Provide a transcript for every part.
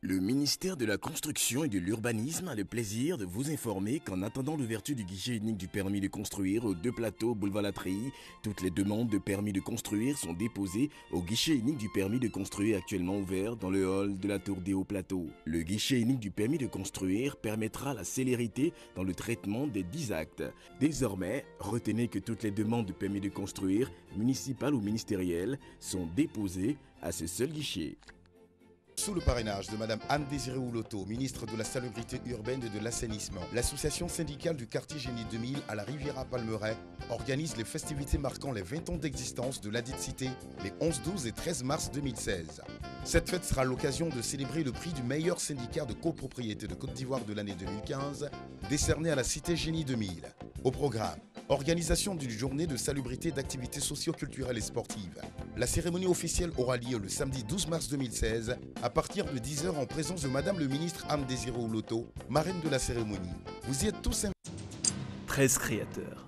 Le ministère de la Construction et de l'Urbanisme a le plaisir de vous informer qu'en attendant l'ouverture du guichet unique du permis de construire aux 2 plateaux boulevard Latreille, toutes les demandes de permis de construire sont déposées au guichet unique du permis de construire actuellement ouvert dans le hall de la Tour des Hauts Plateaux. Le guichet unique du permis de construire permettra la célérité dans le traitement des 10 actes. Désormais, retenez que toutes les demandes de permis de construire, municipales ou ministérielles, sont déposées à ce seul guichet. Sous le parrainage de Mme Anne-Désirée Ouloto, ministre de la Salubrité urbaine et de l'Assainissement, l'association syndicale du quartier Génie 2000 à la Riviera-Palmeraie organise les festivités marquant les 20 ans d'existence de ladite cité les 11, 12 et 13 mars 2016. Cette fête sera l'occasion de célébrer le prix du meilleur syndicat de copropriété de Côte d'Ivoire de l'année 2015, décerné à la cité Génie 2000. Au programme, organisation d'une journée de salubrité d'activités socio-culturelles et sportives. La cérémonie officielle aura lieu le samedi 12 mars 2016 à partir de 10h en présence de Madame le ministre Anne-Désirée Ouloto, marraine de la cérémonie. Vous y êtes tous invités. 13 créateurs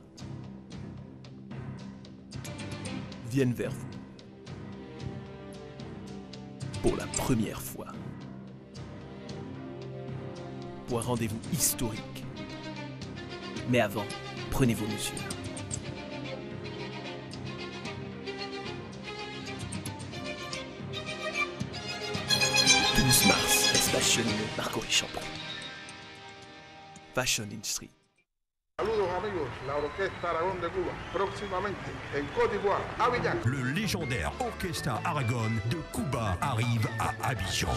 viennent vers vous pour la première fois pour un rendez-vous historique. Mais avant, prenez vos mesures. Mars, Fashion Marcory Champon. Fashion Industry. Saludos amigos, la Orquesta Aragón de Cuba, próximamente en Côte d'Ivoire, Abidjan. Le légendaire Orchestra Aragon de Cuba arrive à Abidjan.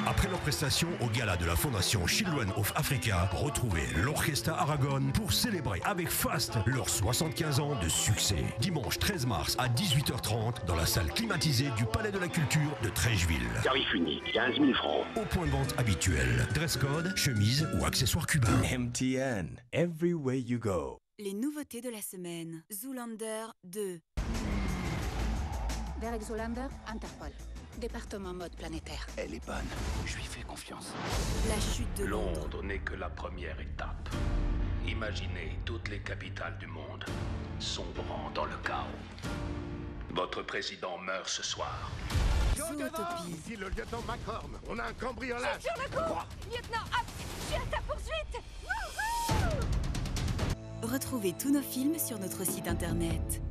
Après leur prestation au gala de la fondation Children of Africa, retrouvez l'Orchestra Aragon pour célébrer avec Fast leurs 75 ans de succès. Dimanche 13 mars à 18h30 dans la salle climatisée du Palais de la Culture de Trècheville. Tarif unique, 15 000 francs. Au point de vente habituel, dress code, chemise ou accessoires cubains. MTN, everywhere you go. Les nouveautés de la semaine. Zoolander 2. Derek Zoolander, Interpol. Département mode planétaire. Elle est bonne, je lui fais confiance. La chute de Londres. Londres n'est que la première étape. Imaginez toutes les capitales du monde sombrant dans le chaos. Votre président meurt ce soir. Zootopie. Ici le lieutenant Macron, on a un cambriolage. Sur le coup Lieutenant, hop, je suis à ta poursuite. Retrouvez tous nos films sur notre site internet.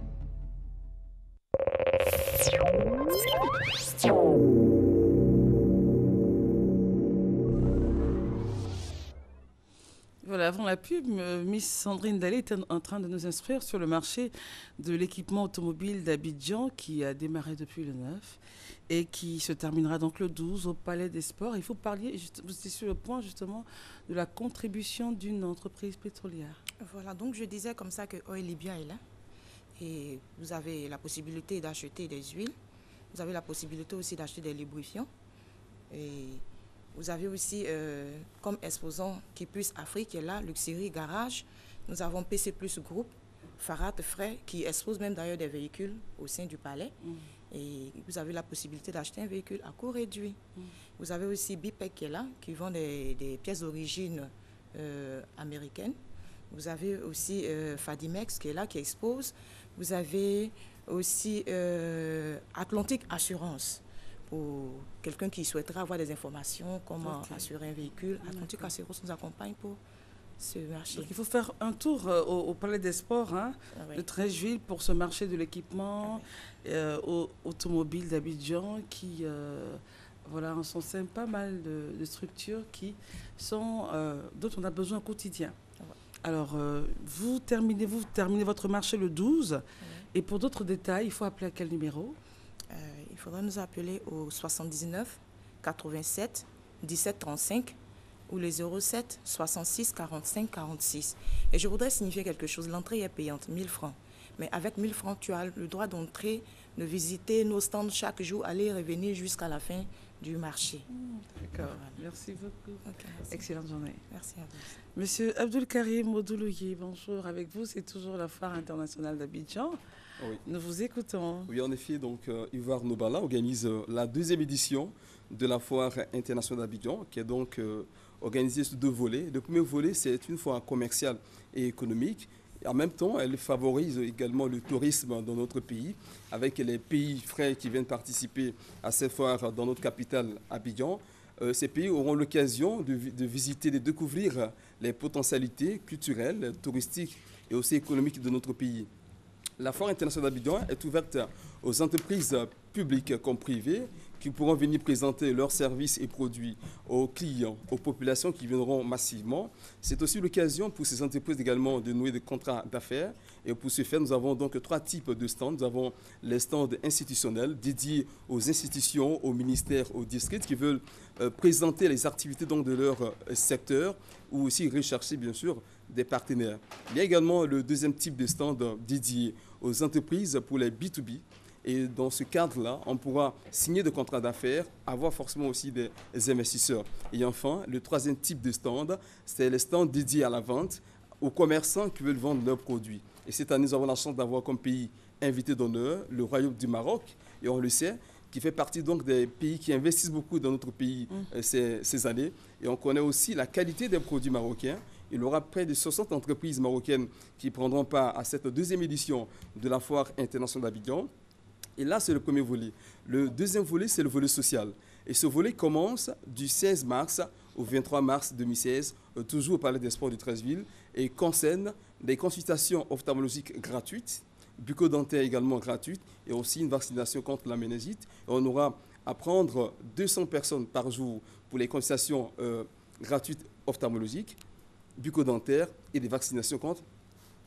Voilà, avant la pub, Miss Sandrine Dallet était en train de nous instruire sur le marché de l'équipement automobile d'Abidjan qui a démarré depuis le 9 et qui se terminera donc le 12 au Palais des Sports. Il faut parler, vous étiez sur le point justement de la contribution d'une entreprise pétrolière. Voilà, donc je disais comme ça que Oil Libya est là et vous avez la possibilité d'acheter des huiles, vous avez la possibilité aussi d'acheter des lubrifiants et vous avez aussi comme exposant qui puisse Afrique qui est là, Luxury Garage. Nous avons PC Plus Group, Farad Frais qui expose même d'ailleurs des véhicules au sein du palais. Et vous avez la possibilité d'acheter un véhicule à coût réduit. Vous avez aussi Bipec qui est là, qui vend des pièces d'origine américaine. Vous avez aussi Fadimex qui est là, qui expose. Vous avez aussi Atlantique Assurance. Pour quelqu'un qui souhaiterait avoir des informations, comment assurer un véhicule, Atlantique Assurance nous accompagne pour ce marché. Donc il faut faire un tour au Palais des Sports de Trècheville pour ce marché de l'équipement automobile d'Abidjan qui voilà, en sont pas mal de structures qui sont dont on a besoin au quotidien. Alors, vous terminez votre marché le 12 et pour d'autres détails, il faut appeler à quel numéro? Il faudra nous appeler au 79 87 17 35 ou les 07 66 45 46. Et je voudrais signifier quelque chose. L'entrée est payante, 1000 francs. Mais avec 1000 francs, tu as le droit d'entrer, de visiter nos stands chaque jour, aller et revenir jusqu'à la fin du marché. D'accord. Voilà. Merci beaucoup. Merci. Excellente journée. Merci à vous. Monsieur Abdul Karim Odoulouye, bonjour. Avec vous, c'est toujours la Foire internationale d'Abidjan. Oui. Nous vous écoutons. Oui, en effet, donc Ivoire Nobala organise la 2e édition de la Foire internationale d'Abidjan, qui est donc organisée sur 2 volets. Le premier volet, c'est une foire commerciale et économique. Et en même temps, elle favorise également le tourisme dans notre pays, avec les pays frères qui viennent participer à cette foire dans notre capitale, Abidjan. Ces pays auront l'occasion de visiter, de découvrir les potentialités culturelles, touristiques et aussi économiques de notre pays. La foire internationale d'Abidjan est ouverte aux entreprises publiques comme privées qui pourront venir présenter leurs services et produits aux clients, aux populations qui viendront massivement. C'est aussi l'occasion pour ces entreprises également de nouer des contrats d'affaires. Et pour ce faire, nous avons donc 3 types de stands. Nous avons les stands institutionnels dédiés aux institutions, aux ministères, aux districts qui veulent présenter les activités donc, de leur secteur ou aussi rechercher bien sûr des partenaires. Il y a également le deuxième type de stand dédié aux entreprises pour les B2B. Et dans ce cadre-là, on pourra signer des contrats d'affaires, avoir forcément aussi des investisseurs. Et enfin, le troisième type de stand, c'est les stands dédiés à la vente, aux commerçants qui veulent vendre leurs produits. Et cette année, nous avons la chance d'avoir comme pays invité d'honneur le Royaume du Maroc, et on le sait, qui fait partie donc des pays qui investissent beaucoup dans notre pays ces années. Et on connaît aussi la qualité des produits marocains. Il y aura près de 60 entreprises marocaines qui prendront part à cette deuxième édition de la Foire internationale d'Abidjan. Et là, c'est le premier volet. Le deuxième volet, c'est le volet social. Et ce volet commence du 16 mars au 23 mars 2016, toujours au Palais des Sports de Treichville, et concerne des consultations ophtalmologiques gratuites, bucco-dentaires également gratuites, et aussi une vaccination contre la méningite. Et on aura à prendre 200 personnes par jour pour les consultations gratuites ophtalmologiques, bucco-dentaires et des vaccinations contre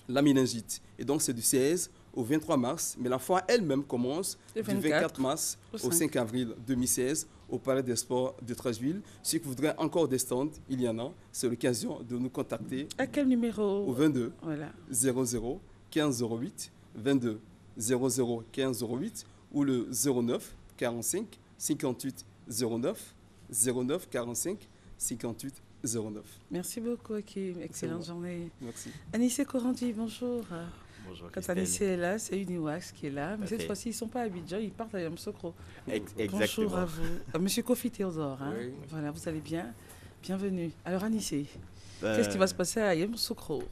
la méningite. Et donc, c'est du 16 au 23 mars, mais la foire elle-même commence du 24 mars au 5 avril 2016 au Palais des Sports de Treichville. Ceux qui voudraient encore des stands, il y en a. C'est l'occasion de nous contacter. À quel numéro? Au 22 voilà. 00 15 08 22 00 15 08 ou le 09 45 58 09 09 45 58 09. Merci beaucoup, Hakim. Excellente journée. Merci. Anissé Corandi, bonjour. Bonjour, quand Anissé est là, c'est Uniwax qui est là. Mais cette fois-ci, ils ne sont pas à Abidjan, ils partent à Yamoussoukro. Exactement. Bonjour à vous. Monsieur Kofi Théodore, hein? Oui. Voilà, vous allez bien? Bienvenue. Alors, Anissé, qu'est-ce qui va se passer à Yamoussoukro?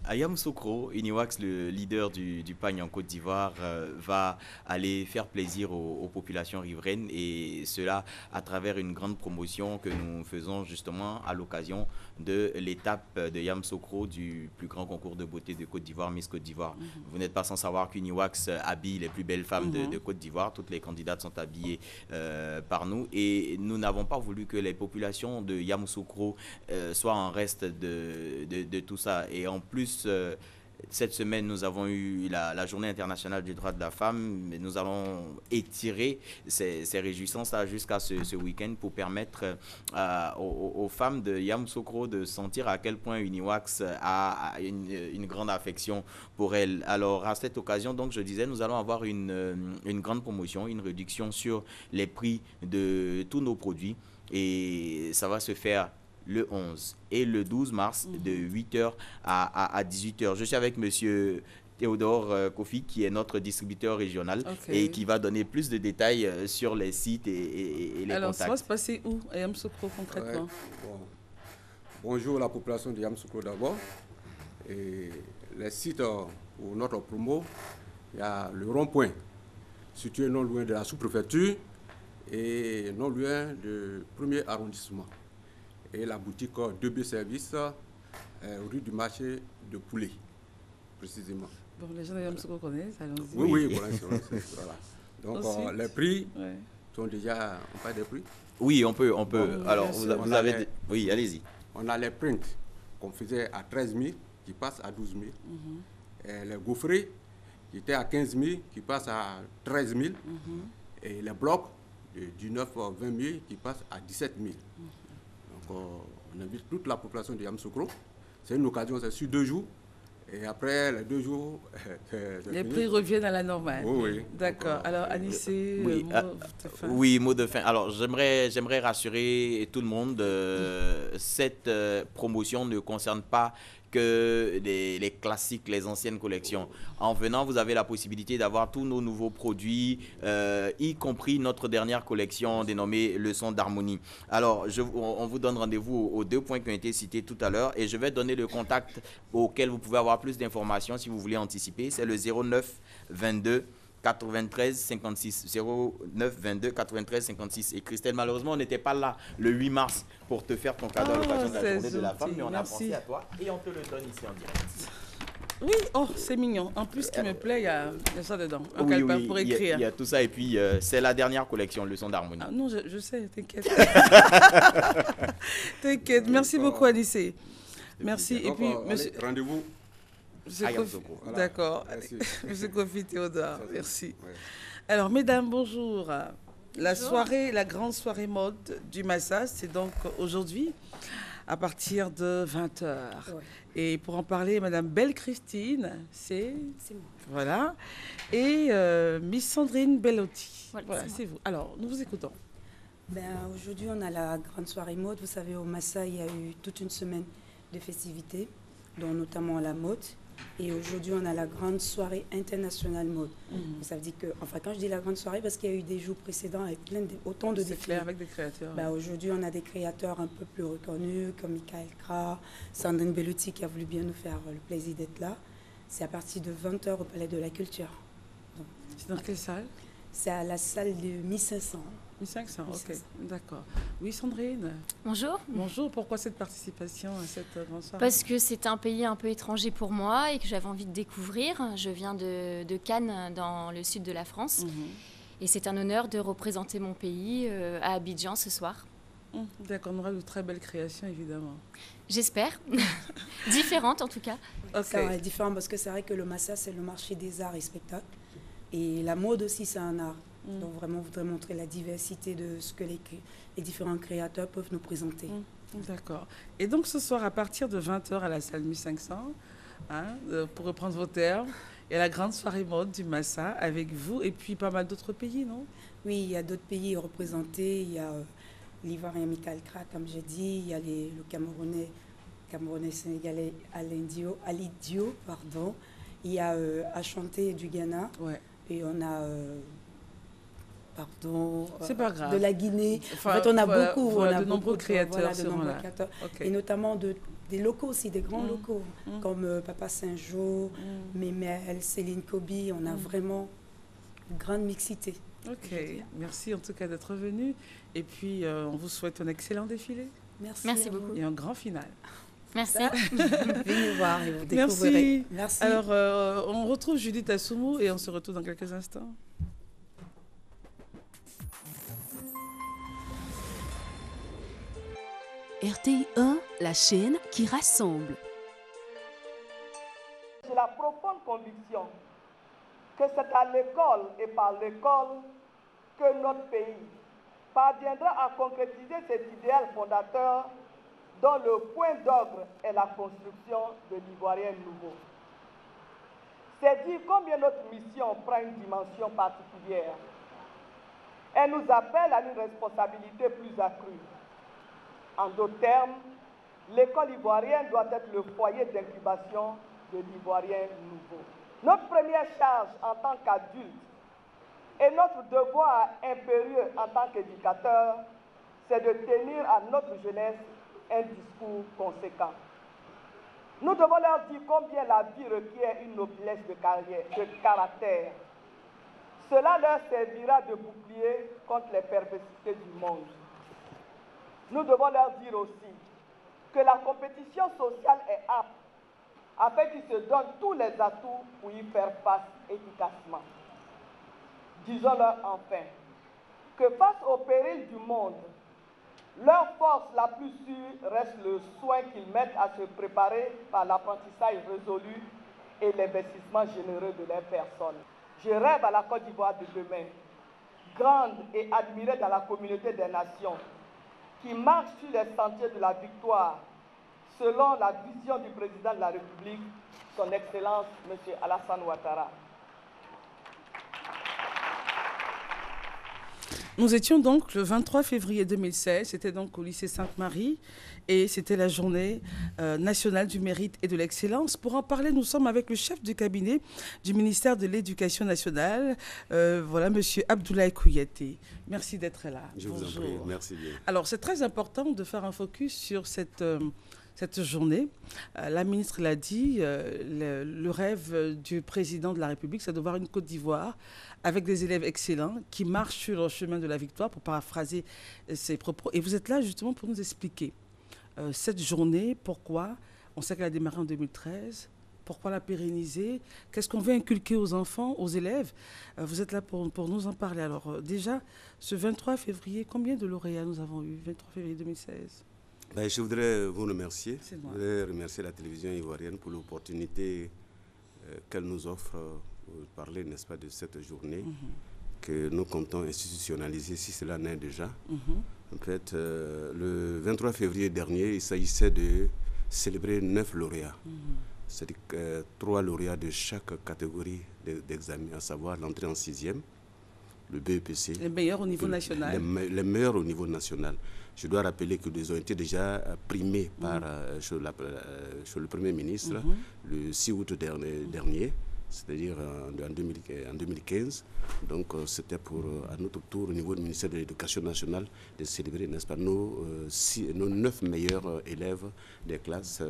À Yamoussoukro, Uniwax, le leader du pagne en Côte d'Ivoire, va aller faire plaisir aux populations riveraines, et cela à travers une grande promotion que nous faisons justement à l'occasion de l'étape de Yamoussoukro du plus grand concours de beauté de Côte d'Ivoire, Miss Côte d'Ivoire. Vous n'êtes pas sans savoir qu'Uniwax habille les plus belles femmes de Côte d'Ivoire. Toutes les candidates sont habillées par nous, et nous n'avons pas voulu que les populations de Yamoussoukro soient en reste de tout ça. Et en plus, cette semaine, nous avons eu la Journée internationale du droit de la femme. Mais nous allons étirer ces réjouissances-là jusqu'à ce week-end pour permettre aux femmes de Yamoussoukro de sentir à quel point Uniwax a une grande affection pour elles. Alors, à cette occasion, donc, je disais, nous allons avoir une grande promotion, une réduction sur les prix de tous nos produits. Et ça va se faire le 11 et le 12 mars de 8h à 18h. Je suis avec monsieur Théodore Kofi, qui est notre distributeur régional et qui va donner plus de détails sur les sites et les Alors, contacts. ça va se passer où à Yamoussoukro concrètement? Bonjour la population de Yamoussoukro d'abord. Et les sites pour notre promo, il y a le rond-point situé non loin de la sous-préfecture et non loin du 1er arrondissement. Et la boutique 2B Service rue du marché de Poulet, précisément. Bon, les gens de Yamoussoukro connaissent, allons-y. Oui, voilà. Donc, les prix sont déjà... On parle des prix? Oui, on peut. Bon, alors, vous avez... Oui, allez-y. On a les prints qu'on faisait à 13 000, qui passent à 12 000. Et les gaufrés, qui étaient à 15 000, qui passent à 13 000. Et les blocs de 19 à 20 000, qui passent à 17 000. Donc, on invite toute la population de Yamoussoukro. C'est une occasion, c'est sur 2 jours. Et après les 2 jours, les prix reviennent à la normale. Oui. D'accord. Alors, Anissé, mot de fin. Alors, j'aimerais rassurer tout le monde. Cette promotion ne concerne pas que les classiques, les anciennes collections. En venant, vous avez la possibilité d'avoir tous nos nouveaux produits, y compris notre dernière collection dénommée Leçon d'harmonie. Alors, on vous donne rendez-vous aux 2 points qui ont été cités tout à l'heure et je vais donner le contact auquel vous pouvez avoir plus d'informations si vous voulez anticiper. C'est le 09 22 93 56 09 22 93 56. Et Christelle, malheureusement, on n'était pas là le 8 mars pour te faire ton cadeau à l'occasion de la journée de la femme, mais on a pensé à toi et on te le donne ici en direct. Oui, oh, c'est mignon. En plus, ce qui me plaît, il y a ça dedans. Un Oui, calepin oui, pour écrire. il y a tout ça et puis c'est la dernière collection, Leçon d'harmonie. Ah, non, je sais, t'inquiète. T'inquiète. Merci beaucoup, Anissé. Merci. Et puis, monsieur... Rendez-vous. D'accord. Monsieur Kofi Théodore, merci. Alors, mesdames, bonjour. La grande soirée mode du Massa, c'est donc aujourd'hui à partir de 20h. Ouais. Et pour en parler, Madame Belle-Christine, c'est moi. Voilà. Et Miss Sandrine Bellotti. Voilà, c'est vous. Alors, nous vous écoutons. Aujourd'hui, on a la grande soirée mode. Vous savez, au Massa, il y a eu toute une semaine de festivités, dont notamment la mode. Et aujourd'hui, on a la grande soirée internationale mode. Ça veut dire que, enfin, quand je dis la grande soirée, parce qu'il y a eu des jours précédents avec autant de défilés. Clair, avec des créateurs. Aujourd'hui, on a des créateurs un peu plus reconnus, comme Michael Kra, Sandrine Bellotti, qui a voulu bien nous faire le plaisir d'être là. C'est à partir de 20h au Palais de la Culture. C'est dans quelle salle? C'est à la salle de 1500. 1500, ok, d'accord. Oui, Sandrine. Bonjour. Bonjour, pourquoi cette participation à cette grande soirée? Parce que c'est un pays un peu étranger pour moi et que j'avais envie de découvrir. Je viens de Cannes, dans le sud de la France. Et c'est un honneur de représenter mon pays à Abidjan ce soir. D'accord, on aura de très belles créations, évidemment. J'espère. Différentes, en tout cas. Ça va être différent parce que c'est vrai que le Massa, c'est le marché des arts et spectacles. Et la mode aussi, c'est un art. Donc vraiment, on voudrait montrer la diversité de ce que les différents créateurs peuvent nous présenter. D'accord. Et donc ce soir, à partir de 20h à la salle 1500, pour reprendre vos termes, il y a la grande soirée mode du Massa avec vous et puis pas mal d'autres pays, non? Oui, il y a d'autres pays représentés. Il y a l'Ivoirien Michael Kra, comme j'ai dit. Il y a le Camerounais sénégalais Ali Dio, pardon. Il y a Achanté du Ghana. Ouais. Et on a... c'est pas grave. De la Guinée. Enfin, en fait, on a beaucoup. On a de nombreux créateurs. Et notamment des locaux aussi, des grands locaux, comme Papa Saint-Jo, Mémel, Céline Kobi. On a vraiment une grande mixité. Ok, merci en tout cas d'être venu. Et puis, on vous souhaite un excellent défilé. Merci beaucoup. Et un grand final. Merci. Venez voir et vous découvrirez. Merci. Alors, on retrouve Judith Assoumou et on se retrouve dans quelques instants. RTI 1, la chaîne qui rassemble. J'ai la profonde conviction que c'est à l'école et par l'école que notre pays parviendra à concrétiser cet idéal fondateur dont le point d'orgue est la construction de l'Ivoirien nouveau. C'est dire combien notre mission prend une dimension particulière. Elle nous appelle à une responsabilité plus accrue. En d'autres termes, l'école ivoirienne doit être le foyer d'incubation de l'Ivoirien nouveau. Notre première charge en tant qu'adulte et notre devoir impérieux en tant qu'éducateur, c'est de tenir à notre jeunesse un discours conséquent. Nous devons leur dire combien la vie requiert une noblesse de caractère. Cela leur servira de bouclier contre les perversités du monde. Nous devons leur dire aussi que la compétition sociale est âpre, afin qu'ils se donnent tous les atouts pour y faire face efficacement. Disons-leur enfin que face aux périls du monde, leur force la plus sûre reste le soin qu'ils mettent à se préparer par l'apprentissage résolu et l'investissement généreux de leur personne. Je rêve à la Côte d'Ivoire de demain, grande et admirée dans la communauté des nations, qui marche sur les sentiers de la victoire, selon la vision du président de la République, son Excellence, M. Alassane Ouattara. Nous étions donc le 23 février 2016, c'était donc au lycée Sainte-Marie et c'était la journée nationale du mérite et de l'excellence. Pour en parler, nous sommes avec le chef du cabinet du ministère de l'Éducation nationale, voilà, monsieur Abdoulaye Kouyaté. Merci d'être là. Je vous en prie, merci bien. Alors, c'est très important de faire un focus sur cette journée. La ministre l'a dit, le rêve du président de la République, c'est de voir une Côte d'Ivoire avec des élèves excellents qui marchent sur le chemin de la victoire, pour paraphraser ses propos. Et vous êtes là justement pour nous expliquer cette journée, pourquoi, on sait qu'elle a démarré en 2013, pourquoi la pérenniser, qu'est-ce qu'on veut inculquer aux enfants, aux élèves. Vous êtes là pour nous en parler. Alors déjà, ce 23 février, combien de lauréats nous avons eu, 23 février 2016 ? Ben, je voudrais vous remercier. Je voudrais remercier la télévision ivoirienne pour l'opportunité qu'elle nous offre de parler, n'est-ce pas, de cette journée que nous comptons institutionnaliser, si cela n'est déjà. En fait, le 23 février dernier, il s'agissait de célébrer 9 lauréats. C'est-à-dire 3 lauréats de chaque catégorie d'examen, à savoir l'entrée en 6e, le BEPC. Les meilleurs au niveau national. Les meilleurs au niveau national. Je dois rappeler qu'ils ont été déjà primés par, sur le Premier ministre le 6 août dernier, c'est-à-dire en 2015. Donc c'était pour, à notre tour, au niveau du ministère de l'Éducation nationale, de célébrer, n'est-ce pas, nos 9 meilleurs élèves des classes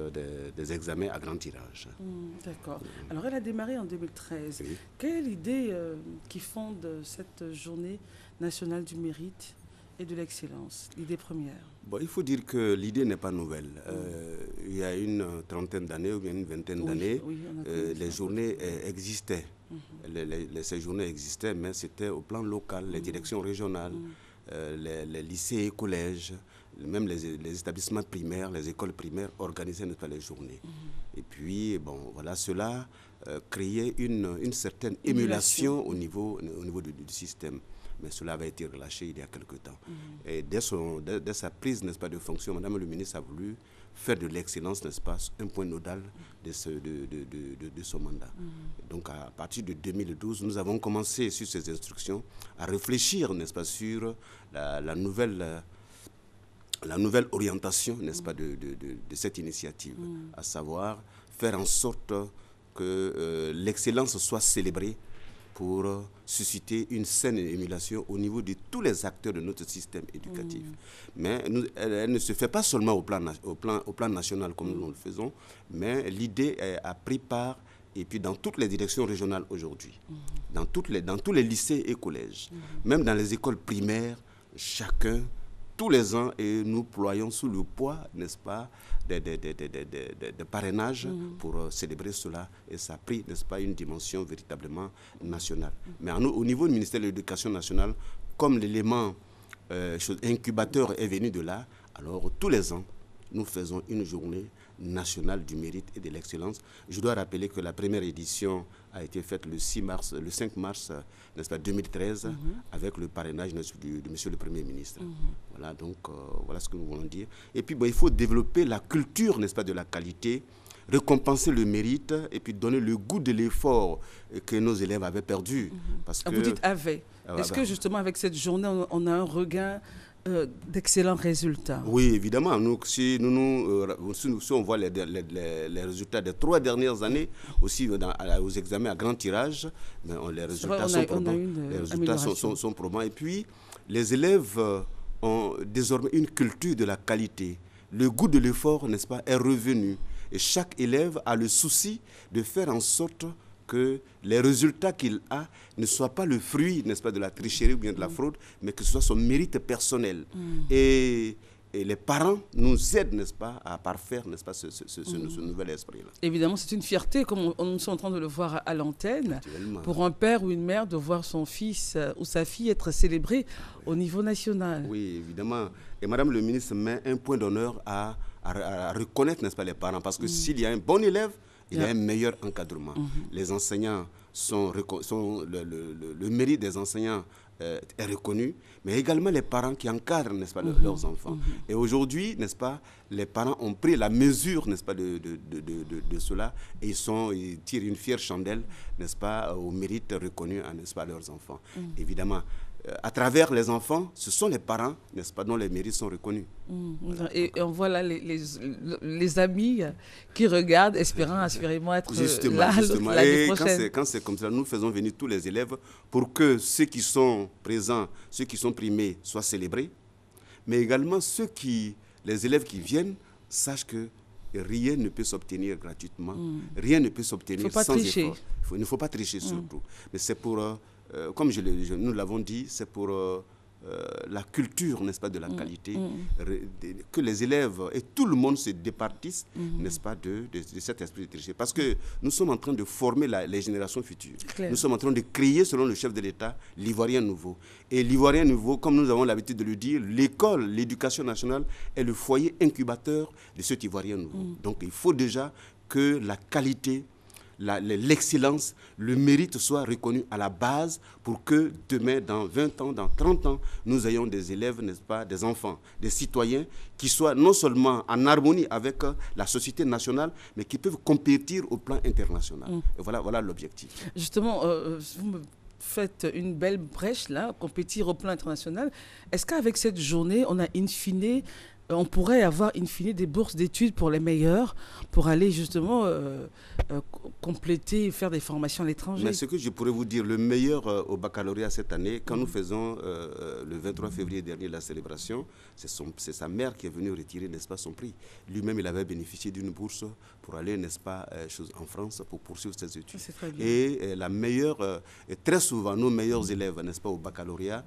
des examens à grand tirage. D'accord. Alors elle a démarré en 2013. Oui. Quelle est l'idée qui fonde cette journée nationale du mérite et de l'excellence, l'idée première? Bon, il faut dire que l'idée n'est pas nouvelle. Il y a une trentaine d'années ou bien une vingtaine d'années, les journées existaient. Ces journées existaient, mais c'était au plan local, les directions régionales, les lycées et collèges, même les établissements primaires, les écoles primaires organisaient, n'est-ce pas, les journées. Et puis, bon, voilà, cela créait une certaine émulation au niveau du système. Mais cela avait été relâché il y a quelque temps. Et dès sa prise, n'est-ce pas, de fonction, Madame le ministre a voulu faire de l'excellence, n'est-ce pas, un point nodal de son mandat. Donc à partir de 2012, nous avons commencé sur ces instructions à réfléchir, n'est-ce pas, sur la nouvelle orientation, n'est-ce pas, de cette initiative, à savoir faire en sorte que l'excellence soit célébrée pour susciter une saine émulation au niveau de tous les acteurs de notre système éducatif. Mais elle ne se fait pas seulement au plan national comme nous le faisons, mais l'idée a pris part, et puis dans toutes les directions régionales aujourd'hui, dans tous les lycées et collèges, même dans les écoles primaires, tous les ans, et nous ployons sous le poids, n'est-ce pas, de parrainage pour célébrer cela, et ça a pris, n'est-ce pas, une dimension véritablement nationale. Mais au niveau du ministère de l'Éducation nationale, comme l'élément incubateur est venu de là, alors tous les ans, nous faisons une journée nationale du mérite et de l'excellence. Je dois rappeler que la première édition a été faite le 5 mars, n'est-ce pas, 2013, avec le parrainage de Monsieur le Premier ministre. Voilà, donc voilà ce que nous voulons dire. Et puis il faut développer la culture, n'est-ce pas, de la qualité, récompenser le mérite et puis donner le goût de l'effort que nos élèves avaient perdu. Parce que, vous dites avait. Est-ce que justement avec cette journée, on a un regain d'excellents résultats? Oui, évidemment. Si on voit les résultats des 3 dernières années, aussi aux examens à grand tirage, mais les résultats sont probants. Les résultats sont probants. Et puis, les élèves ont désormais une culture de la qualité. Le goût de l'effort, n'est-ce pas, est revenu. Et chaque élève a le souci de faire en sorte que les résultats qu'il a ne soient pas le fruit, n'est-ce pas, de la tricherie ou bien de la fraude, mais que ce soit son mérite personnel. Et les parents nous aident, n'est-ce pas, à parfaire, n'est-ce pas, ce nouvel esprit-là. Évidemment, c'est une fierté, comme nous sommes en train de le voir à l'antenne, pour un père ou une mère de voir son fils ou sa fille être célébré au niveau national. Oui, évidemment. Et Madame le ministre met un point d'honneur à reconnaître, n'est-ce pas, les parents, parce que s'il y a un bon élève, il y a un meilleur encadrement. Les enseignants le mérite des enseignants est reconnu, mais également les parents qui encadrent, n'est-ce pas, leurs enfants. Et aujourd'hui, n'est-ce pas, les parents ont pris la mesure, n'est-ce pas, de cela, et ils tirent une fière chandelle, n'est-ce pas, au mérite reconnu à, n'est-ce pas, leurs enfants. Évidemment, à travers les enfants, ce sont les parents, n'est-ce pas, dont les mérites sont reconnus. Et on voit là les amis qui regardent, espérant assurément être là l'année prochaine. Et quand c'est comme ça, nous faisons venir tous les élèves pour que ceux qui sont présents, ceux qui sont primés, soient célébrés, mais également les élèves qui viennent sachent que rien ne peut s'obtenir gratuitement, rien ne peut s'obtenir sans effort. Il ne faut pas tricher surtout. Mais c'est pour, comme nous l'avons dit, c'est pour la culture, n'est-ce pas, de la qualité, que les élèves et tout le monde se départissent, n'est-ce pas, de cet esprit de tricher. Parce que nous sommes en train de former les générations futures. Nous sommes en train de créer, selon le chef de l'État, l'Ivoirien nouveau. Et l'Ivoirien nouveau, comme nous avons l'habitude de le dire, l'école, l'éducation nationale est le foyer incubateur de cet Ivoirien nouveau. Donc il faut déjà que la qualité, l'excellence, le mérite soit reconnu à la base pour que demain, dans 20 ans, dans 30 ans, nous ayons des élèves, n'est-ce pas, des enfants, des citoyens qui soient non seulement en harmonie avec la société nationale, mais qui peuvent compétir au plan international. Et voilà l'objectif. Justement, vous me faites une belle brèche là, compétir au plan international. Est-ce qu'avec cette journée, on pourrait avoir in fine des bourses d'études pour les meilleurs, pour aller justement compléter et faire des formations à l'étranger? Mais ce que je pourrais vous dire, le meilleur au baccalauréat cette année, quand nous faisons le 23 février dernier la célébration, c'est sa mère qui est venue retirer, n'est-ce pas, son prix. Lui-même, il avait bénéficié d'une bourse pour aller, n'est-ce pas, en France pour poursuivre ses études. Très bien. Et la meilleure, et très souvent, nos meilleurs élèves, n'est-ce pas, au baccalauréat,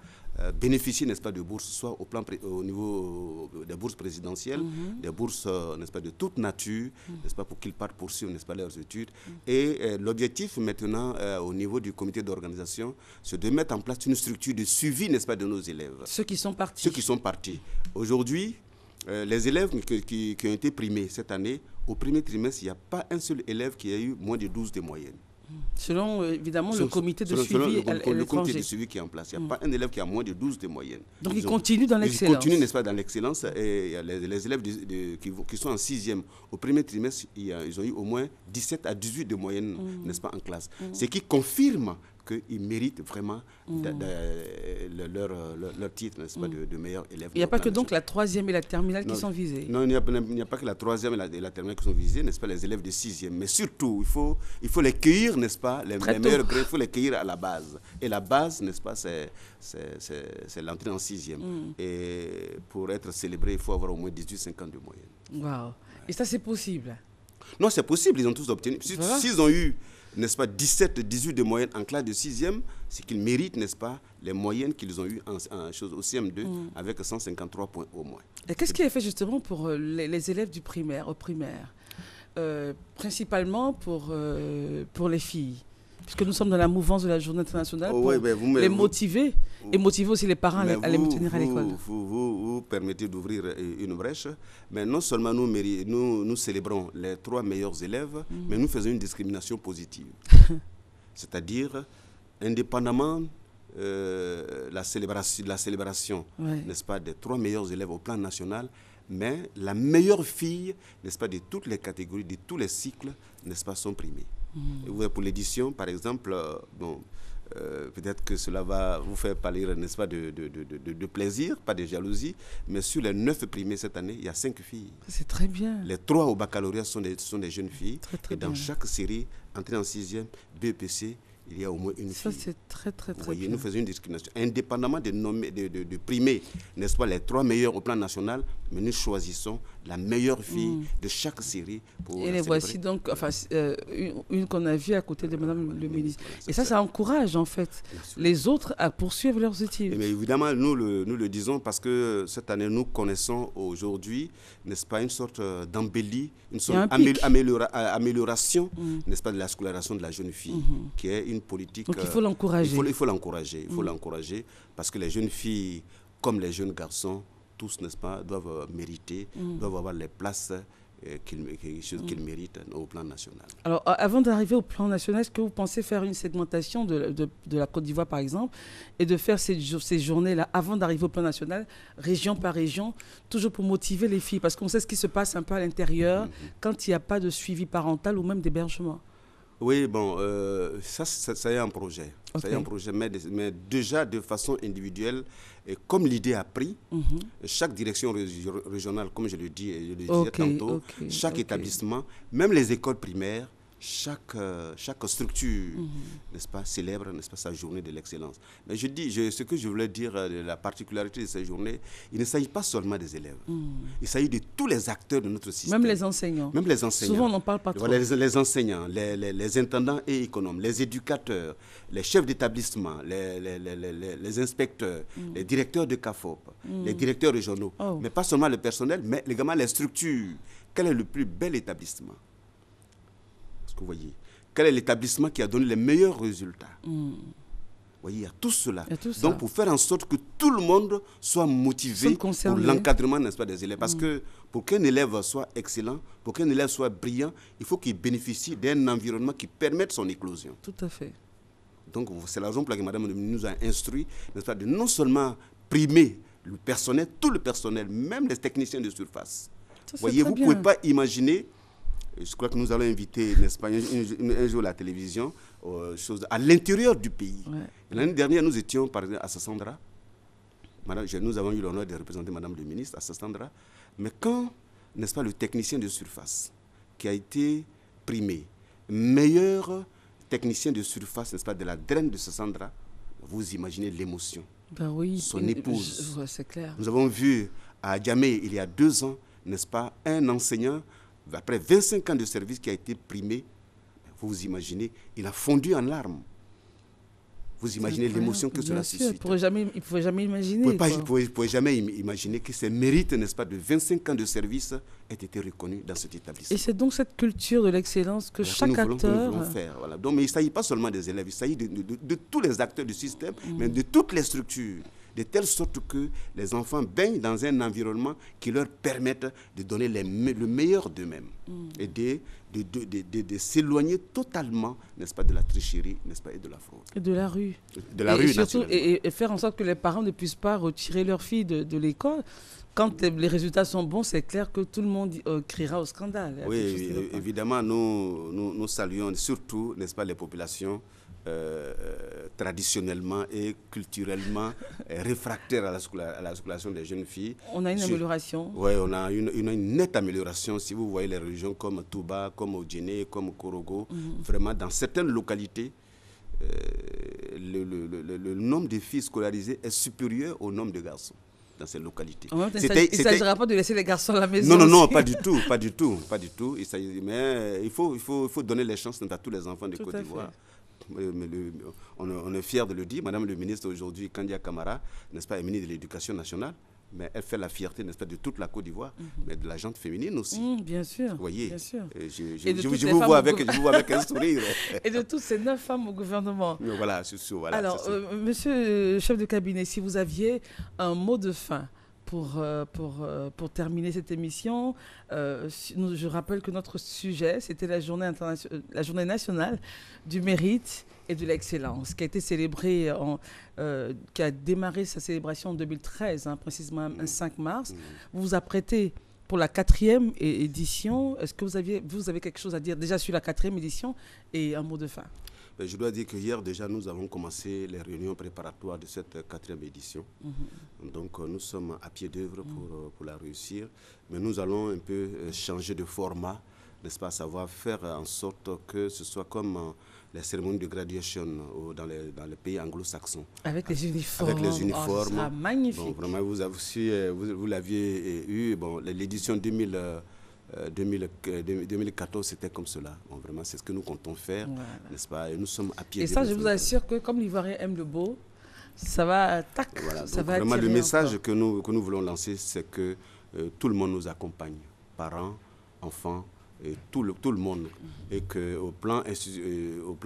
bénéficient, n'est-ce pas, de bourses, soit au niveau des bourses présidentielles, des bourses, n'est-ce pas, de toute nature, n'est-ce pas, pour qu'ils partent poursuivre, n'est-ce pas, leurs études. Et l'objectif maintenant, au niveau du comité d'organisation, c'est de mettre en place une structure de suivi, n'est-ce pas, de nos élèves. Ceux qui sont partis. Ceux qui sont partis. Aujourd'hui, les élèves qui ont été primés cette année, au premier trimestre, il n'y a pas un seul élève qui a eu moins de 12 de moyenne. Selon, évidemment, le comité de suivi le comité de suivi qui est en place. Il n'y a pas un élève qui a moins de 12 de moyenne. Donc, ils continuent dans l'excellence. Ils continuent, n'est-ce pas, dans l'excellence. Et les élèves qui sont en 6e, au premier trimestre, ils ont eu au moins 17 à 18 de moyenne, n'est-ce pas, en classe. Ce qui confirme qu'ils méritent vraiment leur titre, n'est-ce pas, de meilleur élève. Il n'y a pas que donc la 3e et la terminale qui sont visées. Non, il n'y a pas que la 3e et la terminale qui sont visées, n'est-ce pas, les élèves de 6e. Mais surtout, il faut les cueillir, n'est-ce pas, les meilleurs grés, il faut les cueillir à la base. Et la base, n'est-ce pas, c'est l'entrée en 6e. Et pour être célébré, il faut avoir au moins 18-50 de moyenne. Waouh. Et ça, c'est possible? Non, c'est possible, ils ont tous obtenu. S'ils ont eu, n'est-ce pas, 17, 18 de moyenne en classe de 6e, c'est qu'ils méritent, n'est-ce pas, les moyennes qu'ils ont eues au CM2 avec 153 points au moins. Et qu'est-ce qui est fait justement pour les élèves du primaire, au primaire, principalement pour les filles? Puisque nous sommes dans la mouvance de la journée internationale, pour les motiver et motiver aussi les parents à les maintenir à l'école. Vous permettez d'ouvrir une brèche, mais non seulement nous célébrons les 3 meilleurs élèves, mais nous faisons une discrimination positive. C'est-à-dire, indépendamment la célébration, n'est-ce pas, des 3 meilleurs élèves au plan national, mais la meilleure fille, n'est-ce pas, de toutes les catégories, de tous les cycles, n'est-ce pas, sont primées. Pour l'édition, par exemple, peut-être que cela va vous faire parler, n'est-ce pas, de plaisir, pas de jalousie, mais sur les 9 primés cette année, il y a 5 filles. C'est très bien. Les 3 au baccalauréat sont des jeunes filles. Très et dans chaque série, entrée en 6e, BEPC, il y a au moins une fille. Ça, c'est très bien. Nous faisons une discrimination. Indépendamment de primer, n'est-ce pas, les 3 meilleurs au plan national, mais nous choisissons la meilleure fille de chaque série pour et les voici donc, enfin, une qu'on a vue à côté de Madame le ministre. Et ça encourage en fait les autres à poursuivre leurs études. Mais évidemment, nous le disons parce que cette année, nous connaissons aujourd'hui, n'est-ce pas, une sorte d'embellie, une sorte d'amélioration, n'est-ce pas, de la scolarisation de la jeune fille, qui est une politique. Donc il faut l'encourager. Il faut l'encourager parce que les jeunes filles, comme les jeunes garçons, tous, n'est-ce pas, doivent mériter, doivent avoir les places qu'ils méritent au plan national. Alors, avant d'arriver au plan national, est-ce que vous pensez faire une segmentation de la Côte d'Ivoire, par exemple, et de faire ces journées-là, avant d'arriver au plan national, région par région, toujours pour motiver les filles? Parce qu'on sait ce qui se passe un peu à l'intérieur quand il n'y a pas de suivi parental ou même d'hébergement. Oui, bon, ça y est un projet. Okay. Ça y est un projet, mais déjà de façon individuelle, et comme l'idée a pris, chaque direction régionale, comme je le dis, et je le disais tantôt, chaque établissement, même les écoles primaires, chaque structure, n'est-ce pas, célèbre, n'est-ce pas, sa journée de l'excellence. Mais je dis, ce que je voulais dire de la particularité de cette journée, il ne s'agit pas seulement des élèves. Il s'agit de tous les acteurs de notre système. Même les enseignants. Même les enseignants. Souvent, on n'en parle pas trop. Les enseignants, les intendants et économes, les éducateurs, les chefs d'établissement, les inspecteurs, les directeurs de CAFOP, les directeurs régionaux. Mais pas seulement le personnel, mais également les structures. Quel est le plus bel établissement? Vous voyez, quel est l'établissement qui a donné les meilleurs résultats? Vous voyez, il y a tout cela. Donc, pour faire en sorte que tout le monde soit motivé pour l'encadrement, n'est-ce pas, des élèves. Parce que pour qu'un élève soit excellent, pour qu'un élève soit brillant, il faut qu'il bénéficie d'un environnement qui permette son éclosion. Tout à fait. Donc, c'est la raison pour laquelle Madame nous a instruit, n'est-ce pas, de non seulement primer le personnel, tout le personnel, même les techniciens de surface. Vous voyez, vous ne pouvez pas imaginer. Je crois que nous allons inviter, n'est-ce pas, un jour la télévision à l'intérieur du pays. L'année dernière, nous étions, par exemple, à Sassandra. Nous avons eu l'honneur de représenter Madame le ministre à Sassandra. Mais quand, n'est-ce pas, le technicien de surface qui a été primé, meilleur technicien de surface, n'est-ce pas, de la draine de Sassandra, vous imaginez l'émotion. Ben oui, son épouse. C'est clair. Nous avons vu à Djamé, il y a 2 ans, n'est-ce pas, un enseignant, après 25 ans de service qui a été primé, vous imaginez, il a fondu en larmes. Vous imaginez l'émotion que cela suscite. Il ne pouvait jamais imaginer. Vous ne pouvez jamais imaginer que ces mérites, n'est-ce pas, de 25 ans de service aient été reconnus dans cet établissement. Et c'est donc cette culture de l'excellence que chaque acteur... nous voulons faire. Voilà. Donc, mais il ne s'agit pas seulement des élèves, il s'agit de tous les acteurs du système, mais de toutes les structures, de telle sorte que les enfants baignent dans un environnement qui leur permette de donner le meilleur d'eux-mêmes et de s'éloigner totalement, n'est-ce pas, de la tricherie, n'est-ce pas, et de la fraude. Et de la rue. De la rue, surtout, et faire en sorte que les parents ne puissent pas retirer leur fille de l'école. Quand les résultats sont bons, c'est clair que tout le monde criera au scandale. Oui, évidemment, nous saluons surtout, n'est-ce pas, les populations traditionnellement et culturellement réfractaires à la scolation des jeunes filles. On a une amélioration. Oui, on a une nette amélioration. Si vous voyez les régions comme Touba, comme Odjene, comme Korogo, vraiment dans certaines localités, le nombre de filles scolarisées est supérieur au nombre de garçons dans ces localités. Il ne s'agira pas de laisser les garçons à la maison. Non, pas du tout. Mais il faut donner les chances à tous les enfants de Côte d'Ivoire. On est fiers de le dire. Madame le ministre aujourd'hui, Kandia Camara, n'est-ce pas, est ministre de l'Éducation nationale, mais elle fait la fierté, n'est-ce pas, de toute la Côte d'Ivoire, mais de la gente féminine aussi. Bien sûr. Vous voyez, bien sûr. Je vous vois avec un sourire. Et de toutes ces 9 femmes au gouvernement. Voilà, c'est sûr. Voilà, alors, monsieur le chef de cabinet, si vous aviez un mot de fin pour terminer cette émission, je rappelle que notre sujet, c'était la journée nationale du mérite et de l'excellence, qui a été célébrée, qui a démarré sa célébration en 2013, précisément le 5 mars. Vous vous apprêtez pour la 4e édition. Est-ce que vous avez quelque chose à dire déjà sur la 4e édition et un mot de fin? Je dois dire que hier, déjà, nous avons commencé les réunions préparatoires de cette 4e édition. Donc, nous sommes à pied d'œuvre pour la réussir. Mais nous allons un peu changer de format, n'est-ce pas, savoir faire en sorte que ce soit comme les cérémonies de graduation dans les pays anglo-saxons. Avec les uniformes. Avec les uniformes. Ça sera magnifique. Bon, vraiment, vous l'aviez eu. Bon, l'édition 2014, c'était comme cela. Bon, vraiment, c'est ce que nous comptons faire, n'est-ce pas? Et nous sommes à pied. Et ça, je vous assure que comme l'Ivoirien aime le beau, ça va, voilà, ça va vraiment, le message que nous voulons lancer, c'est que tout le monde nous accompagne, parents, enfants, et tout le monde. Et qu'au plan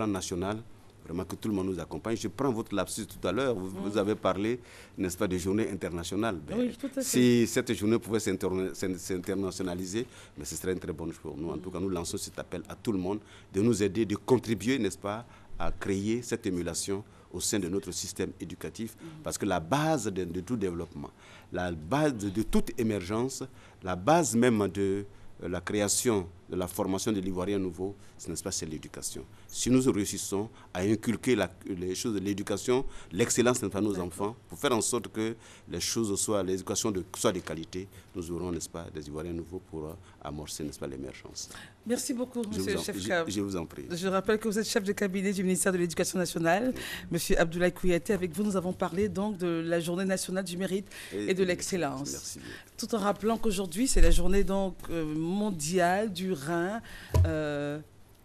national, vraiment que tout le monde nous accompagne. Je prends votre lapsus tout à l'heure. Vous avez parlé, n'est-ce pas, de journée internationale. Oui, tout à fait. Si cette journée pouvait s'internationaliser, mais ce serait une très bonne chose pour nous. En tout cas, nous lançons cet appel à tout le monde de nous aider, de contribuer, n'est-ce pas, à créer cette émulation au sein de notre système éducatif. Parce que la base de tout développement, la base de toute émergence, la base même de la création, de la formation de l'Ivoirien nouveau, n'est-ce pas, c'est l'éducation. Si nous réussissons à inculquer les choses de l'éducation, l'excellence, n'est-ce pas, nos enfants, pour faire en sorte que les choses soient, l'éducation soit de qualité, nous aurons, n'est-ce pas, des Ivoiriens nouveaux pour amorcer, n'est-ce pas, l'émergence. Merci beaucoup, monsieur le chef. Je vous en prie. Je rappelle que vous êtes chef de cabinet du ministère de l'Éducation nationale, monsieur Abdoulaye Kouyaté. Avec vous, nous avons parlé donc de la journée nationale du mérite et de l'excellence. Merci bien. Tout en rappelant qu'aujourd'hui, c'est la journée donc mondiale du rein.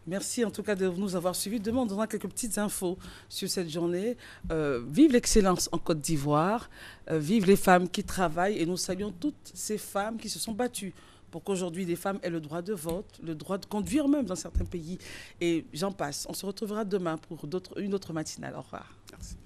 Merci en tout cas de nous avoir suivis. Demain, on donnera quelques petites infos sur cette journée. Vive l'excellence en Côte d'Ivoire. Vive les femmes qui travaillent. Et nous saluons toutes ces femmes qui se sont battues pour qu'aujourd'hui les femmes aient le droit de vote, le droit de conduire même dans certains pays. Et j'en passe. On se retrouvera demain pour une autre matinale. Au revoir. Merci.